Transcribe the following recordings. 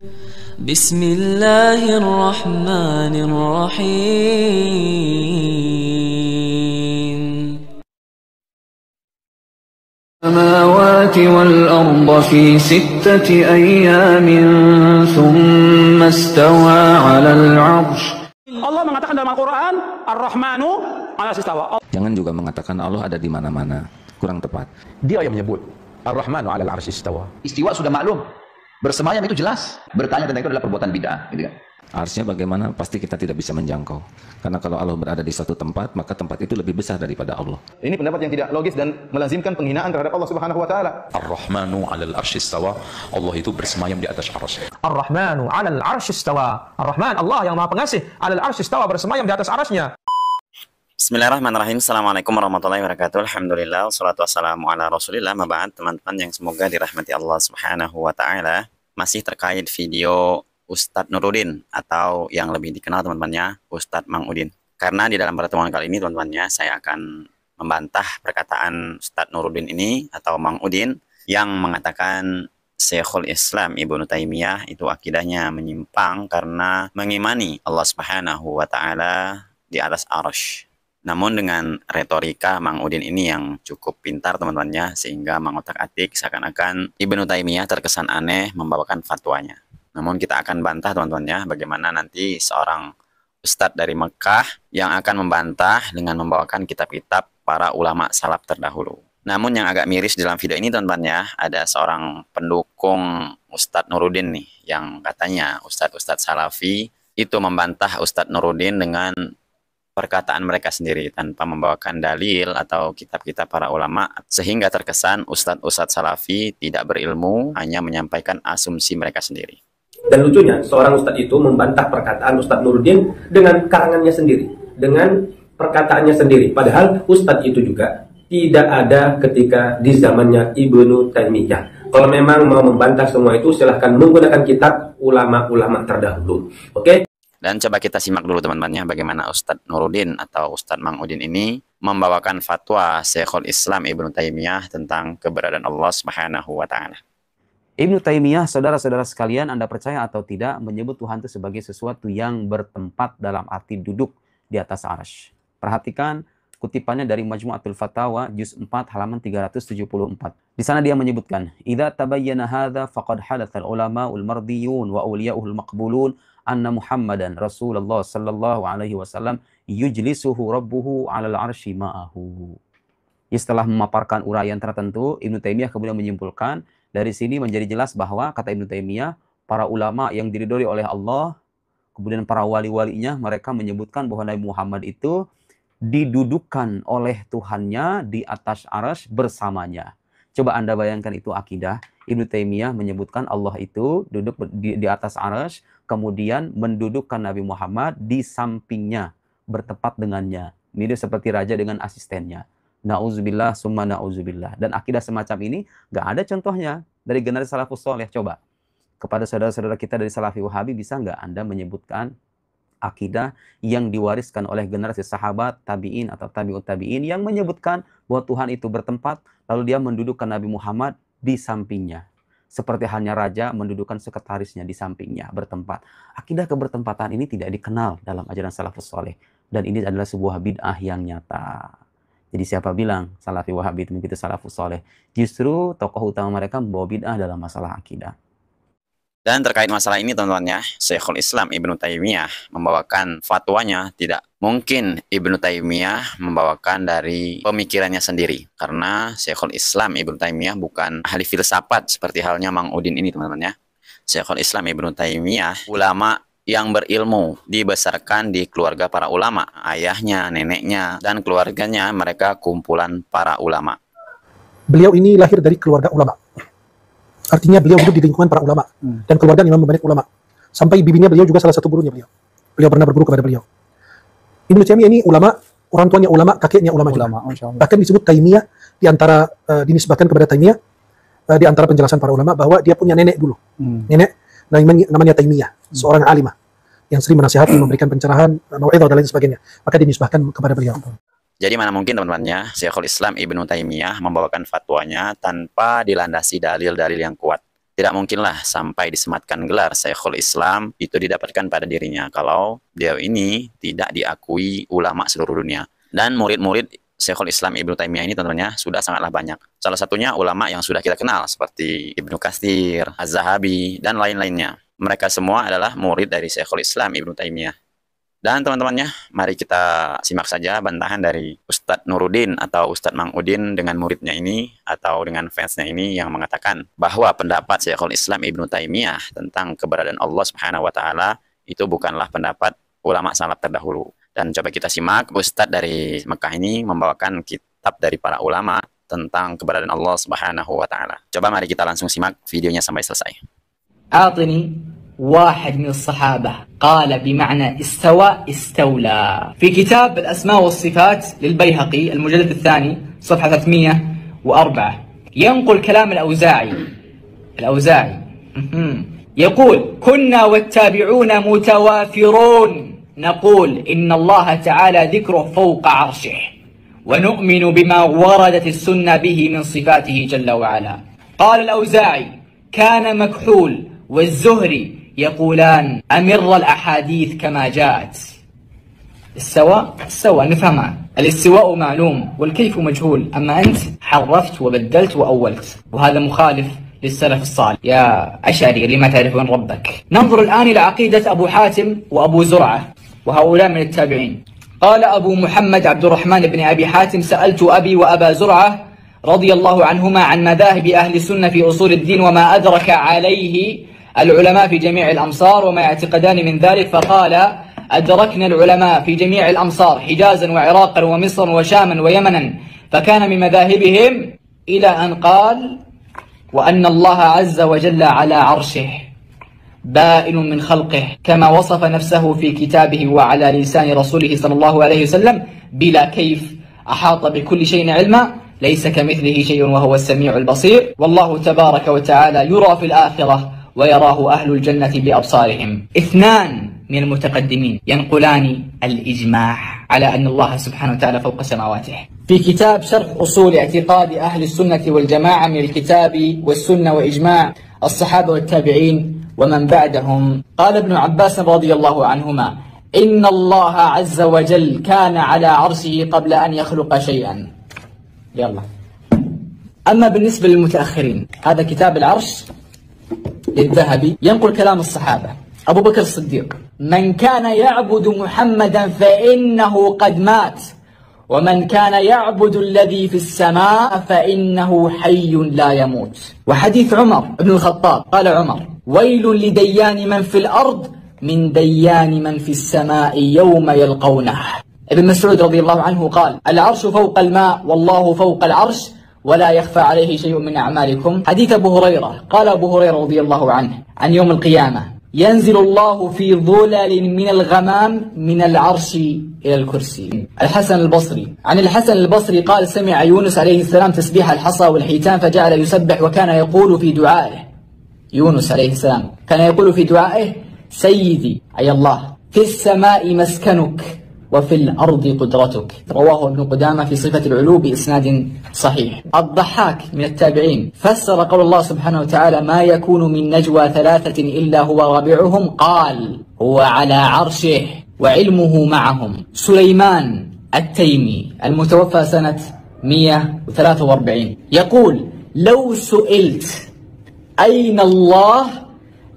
Bismillahirrahmanirrahim. السماوات والأرض في 6 أيام ثم استوى على العرش. Allah mengatakan dalam Al-Quran, Ar-Rahmanu 'alas istawa. Jangan juga mengatakan Allah ada di mana-mana, kurang tepat. Dia yang menyebut Ar-Rahmanu 'alal 'arsy istawa. Istiwa sudah maklum. Bersemayam itu jelas. Bertanya tentang itu adalah perbuatan bid'ah, gitu kan. Arsy-nya bagaimana? Pasti kita tidak bisa menjangkau. Karena kalau Allah berada di suatu tempat, maka tempat itu lebih besar daripada Allah. Ini pendapat yang tidak logis dan melazimkan penghinaan terhadap Allah Subhanahu wa taala. Ar-Rahmanu 'alal 'arsy istawa. Allah itu bersemayam di atas arsy. Ar-Rahmanu 'alal 'arsy istawa. Ar-Rahman, Allah yang Maha Pengasih, 'alal 'arsy istawa, bersemayam di atas arasy-Nya. Bismillahirrahmanirrahim. Assalamualaikum warahmatullahi wabarakatuh. Alhamdulillah, wassalatu wassalamu ala rasulillah. Maba'ad, teman-teman yang semoga dirahmati Allah Subhanahu wa ta'ala. Masih terkait video Ustadz Nuruddin, atau yang lebih dikenal teman-temannya Ustadz Mang Udin. Karena di dalam pertemuan kali ini teman-temannya, saya akan membantah perkataan Ustadz Nuruddin ini atau Mang Udin yang mengatakan Syekhul Islam Ibnu Taimiyah itu akidahnya menyimpang karena mengimani Allah Subhanahu wa ta'ala di atas arsy. Namun dengan retorika Mang Udin ini yang cukup pintar teman-temannya, sehingga mengotak-atik seakan-akan Ibnu Taimiyah terkesan aneh membawakan fatwanya. Namun kita akan bantah teman-temannya, bagaimana nanti seorang ustadz dari Mekah yang akan membantah dengan membawakan kitab-kitab para ulama salaf terdahulu. Namun yang agak miris dalam video ini teman-temannya, ada seorang pendukung Ustadz Nuruddin nih, yang katanya ustadz-ustadz salafi itu membantah Ustadz Nuruddin dengan perkataan mereka sendiri tanpa membawakan dalil atau kitab-kitab para ulama, sehingga terkesan ustadz-ustadz salafi tidak berilmu, hanya menyampaikan asumsi mereka sendiri. Dan lucunya, seorang ustadz itu membantah perkataan Ustadz Nuruddin dengan karangannya sendiri, dengan perkataannya sendiri. Padahal ustadz itu juga tidak ada ketika di zamannya Ibnu Taimiyah. Kalau memang mau membantah semua itu, silahkan menggunakan kitab ulama-ulama terdahulu. Oke? Dan coba kita simak dulu teman-temannya, bagaimana Ustadz Nuruddin atau Ustadz Mang Udin ini membawakan fatwa Syekhul Islam Ibnu Taimiyah tentang keberadaan Allah Subhanahu wa ta'ala. Ibnu Taimiyah, saudara-saudara sekalian, Anda percaya atau tidak, menyebut Tuhan itu sebagai sesuatu yang bertempat dalam arti duduk di atas arsy. Perhatikan kutipannya dari Majmu'atul Fatawa, juz 4, halaman 374. Di sana dia menyebutkan, "Idza tabayyana hadza faqad hadatsal ulama'ul mardiyun wa awliya'uhul maqbulun anna Muhammadan Rasulullah sallallahu alaihi wasallam yujlisuhu rabbuhu 'alal arsy ma'ahu." Setelah memaparkan uraian tertentu, Ibnu Taimiyah kemudian menyimpulkan, dari sini menjadi jelas bahwa, kata Ibnu Taimiyah, para ulama yang diridhoi oleh Allah, kemudian para wali-walinya, mereka menyebutkan bahwa Nabi Muhammad itu didudukkan oleh Tuhannya di atas arsy bersamanya. Coba Anda bayangkan itu akidah. Ibnu Taimiyah menyebutkan Allah itu duduk di atas arsy, kemudian mendudukkan Nabi Muhammad di sampingnya, bertepat dengannya. Mirip seperti raja dengan asistennya. Na'udzubillah summa na'udzubillah. Dan akidah semacam ini gak ada contohnya dari generasi salafus soleh. Coba kepada saudara-saudara kita dari Salafi Wahabi, bisa nggak Anda menyebutkan akidah yang diwariskan oleh generasi sahabat, tabi'in atau tabi'ut tabi'in yang menyebutkan bahwa Tuhan itu bertempat, lalu dia mendudukkan Nabi Muhammad di sampingnya. Seperti halnya raja mendudukkan sekretarisnya di sampingnya, bertempat. Akidah kebertempatan ini tidak dikenal dalam ajaran salafus soleh. Dan ini adalah sebuah bid'ah yang nyata. Jadi siapa bilang Salafi Wahabi itu begitu salafus soleh? Justru tokoh utama mereka membawa bid'ah dalam masalah akidah. Dan terkait masalah ini teman-temannya, Syekhul Islam Ibnu Taimiyah membawakan fatwanya, tidak mungkin Ibnu Taimiyah membawakan dari pemikirannya sendiri. Karena Syekhul Islam Ibnu Taimiyah bukan ahli filsafat seperti halnya Mang Udin ini teman-temannya. Syekhul Islam Ibnu Taimiyah ulama yang berilmu, dibesarkan di keluarga para ulama, ayahnya, neneknya, dan keluarganya mereka kumpulan para ulama. Beliau ini lahir dari keluarga ulama. Artinya beliau hidup di lingkungan para ulama dan keluarga imam banyak ulama. Sampai bibinya beliau juga salah satu gurunya beliau. Beliau pernah berguru kepada beliau. Ibnu Taimiyah ini ulama, orang tuanya ulama, kakeknya ulama juga. Bahkan disebut Taimiyah di antara dinisbahkan kepada Taimiyah di antara penjelasan para ulama bahwa dia punya nenek dulu. Nenek namanya Taimiyah, seorang alimah yang sering menasihati, memberikan pencerahan, mau'izah dan lain sebagainya. Maka dinisbahkan kepada beliau. Jadi mana mungkin teman-temannya Syekhul Islam Ibnu Taimiyah membawakan fatwanya tanpa dilandasi dalil-dalil yang kuat. Tidak mungkinlah sampai disematkan gelar Syekhul Islam itu didapatkan pada dirinya kalau beliau ini tidak diakui ulama seluruh dunia. Dan murid-murid Syekhul Islam Ibnu Taimiyah ini tentunya sudah sangatlah banyak. Salah satunya ulama yang sudah kita kenal seperti Ibnu Katsir, Az-Zahabi, dan lain-lainnya. Mereka semua adalah murid dari Syekhul Islam Ibnu Taimiyah. Dan teman-temannya, mari kita simak saja bantahan dari Ustadz Nuruddin atau Ustadz Mang Udin dengan muridnya ini atau dengan fansnya ini yang mengatakan bahwa pendapat Syekhul Islam Ibnu Taimiyah tentang keberadaan Allah Subhanahu wa taala itu bukanlah pendapat ulama salaf terdahulu. Dan coba kita simak Ustadz dari Mekah ini membawakan kitab dari para ulama tentang keberadaan Allah Subhanahu wa taala. Coba mari kita langsung simak videonya sampai selesai. أعطني واحد من الصحابة قال بمعنى استوى استولى في كتاب الأسماء والصفات للبيهقي المجلد الثاني صفحة 304 ينقل كلام الأوزاعي يقول كنا والتابعون متوافرون نقول إن الله تعالى ذكره فوق عرشه ونؤمن بما وردت السنة به من صفاته جل وعلا. قال الأوزاعي كان مكحول والزهري يقولان أمر الأحاديث كما جاءت. استوى نفهمها، الاستواء معلوم والكيف مجهول، أما أنت حرفت وبدلت وأولت، وهذا مخالف للسلف الصالح. يا أشعري اللي ما تعرفون ربك. ننظر الآن إلى عقيدة أبو حاتم وأبو زرعة وهؤلاء من التابعين. قال أبو محمد عبد الرحمن بن أبي حاتم سألت أبي وأبا زرعة رضي الله عنهما عن مذاهب أهل السنة في أصول الدين وما أدرك عليه العلماء في جميع الأمصار وما يعتقدان من ذلك، فقال أدركنا العلماء في جميع الأمصار حجازا وعراقا ومصرا وشاما ويمنا فكان من مذاهبهم إلى أن قال وأن الله عز وجل على عرشه بائن من خلقه كما وصف نفسه في كتابه وعلى لسان رسوله صلى الله عليه وسلم بلا كيف أحاط بكل شيء علما ليس كمثله شيء وهو السميع البصير والله تبارك وتعالى يرى في الآخرة ويراه أهل الجنة بأبصارهم. اثنان من المتقدمين ينقلان الإجماع على أن الله سبحانه وتعالى فوق سماواته في كتاب شرح أصول اعتقاد أهل السنة والجماعة من الكتاب والسنة وإجماع الصحابة والتابعين ومن بعدهم. قال ابن عباس رضي الله عنهما إن الله عز وجل كان على عرشه قبل أن يخلق شيئا. يلا. أما بالنسبة للمتأخرين هذا كتاب العرش للذهبي ينقل كلام الصحابة. أبو بكر الصديق من كان يعبد محمدا فإنه قد مات ومن كان يعبد الذي في السماء فإنه حي لا يموت. وحديث عمر بن الخطاب قال عمر ويل لديان من في الأرض من ديان من في السماء يوم يلقونه. ابن مسعود رضي الله عنه قال العرش فوق الماء والله فوق العرش ولا يخفى عليه شيء من أعمالكم. حديث أبو هريرة قال أبو هريرة رضي الله عنه عن يوم القيامة ينزل الله في ظلل من الغمام من العرش إلى الكرسي. الحسن البصري عن الحسن البصري قال سمع يونس عليه السلام تسبيح الحصى والحيتان فجعل يسبح وكان يقول في دعائه يونس عليه السلام كان يقول في دعائه سيدي أي الله في السماء مسكنك وفي الأرض قدرتك. رواه ابن قدامة في صفة العلو بإسناد صحيح. الضحاك من التابعين فسر قول الله سبحانه وتعالى ما يكون من نجوى ثلاثة إلا هو رابعهم قال هو على عرشه وعلمه معهم. سليمان التيمي المتوفى سنة 143 يقول لو سئلت أين الله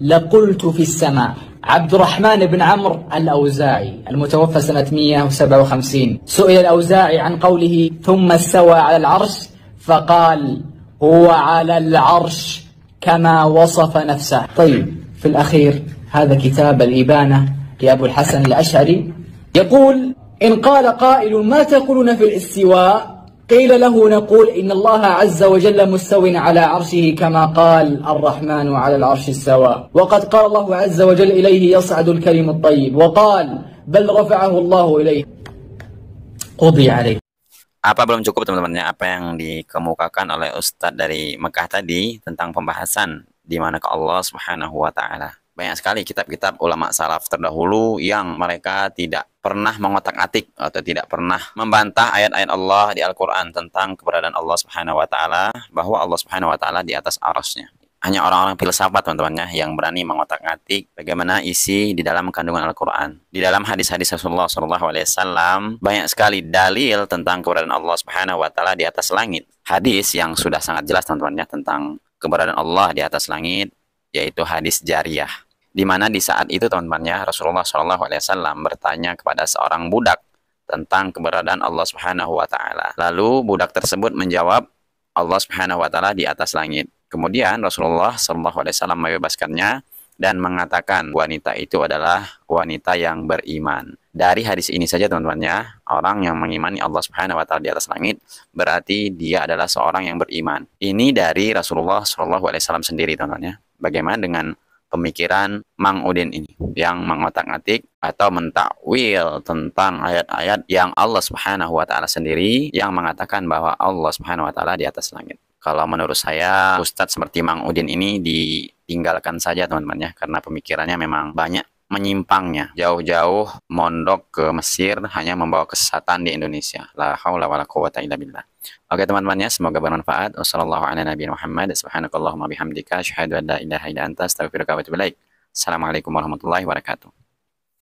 لقلت في السماء. عبد الرحمن بن عمرو الأوزاعي المتوفى سنة 157 سئل الأوزاعي عن قوله ثم استوى على العرش فقال هو على العرش كما وصف نفسه. طيب في الأخير هذا كتاب الإبانة لأبو الحسن الأشعري يقول إن قال قائل ما تقولون في الاستواء قيل له نقول إن الله عز وجل مستو على عرشه كما قال الرحمن على العرش استوى وقد قال الله عز وجل إليه يصعد الكلم الطيب وقال بل رفعه الله إليه قضي عليه. Apa belum cukup teman-temannya apa yang dikemukakan oleh Ustadz dari Mekah tadi tentang pembahasan di manakah Allah Subhanahu wa taala. Banyak sekali kitab-kitab ulama salaf terdahulu yang mereka tidak pernah mengotak-atik atau tidak pernah membantah ayat-ayat Allah di Al-Quran tentang keberadaan Allah Subhanahu wa taala, bahwa Allah Subhanahu wa taala di atas arasnya. hanya orang-orang filsafat teman-teman ya, yang berani mengotak-atik bagaimana isi di dalam kandungan Al-Quran. Di dalam hadis-hadis Rasulullah SAW banyak sekali dalil tentang keberadaan Allah Subhanahu Wa Taala di atas langit. Hadis yang sudah sangat jelas teman-teman ya tentang keberadaan Allah di atas langit, yaitu hadis jariyah. Di mana di saat itu teman-teman ya, Rasulullah SAW bertanya kepada seorang budak tentang keberadaan Allah Subhanahu Wa Taala. Lalu budak tersebut menjawab, Allah Subhanahu Wa Taala di atas langit. Kemudian Rasulullah SAW membebaskannya dan mengatakan wanita itu adalah wanita yang beriman. Dari hadis ini saja teman-teman ya, orang yang mengimani Allah Subhanahu Wa Taala di atas langit berarti dia adalah seorang yang beriman. Ini dari Rasulullah SAW sendiri teman-teman ya. Bagaimana dengan pemikiran Mang Udin ini yang mengotak-atik atau mentakwil tentang ayat-ayat yang Allah Subhanahu Wa Taala sendiri yang mengatakan bahwa Allah Subhanahu Wa Taala di atas langit. Kalau menurut saya, Ustadz seperti Mang Udin ini ditinggalkan saja teman-teman ya, karena pemikirannya memang banyak menyimpangnya. Jauh-jauh mondok ke Mesir hanya membawa kesesatan di Indonesia. La haula wala quwata illa billah. Oke teman-teman ya, semoga bermanfaat. Wassalamualaikum warahmatullahi wabarakatuh. Assalamualaikum warahmatullahi wabarakatuh.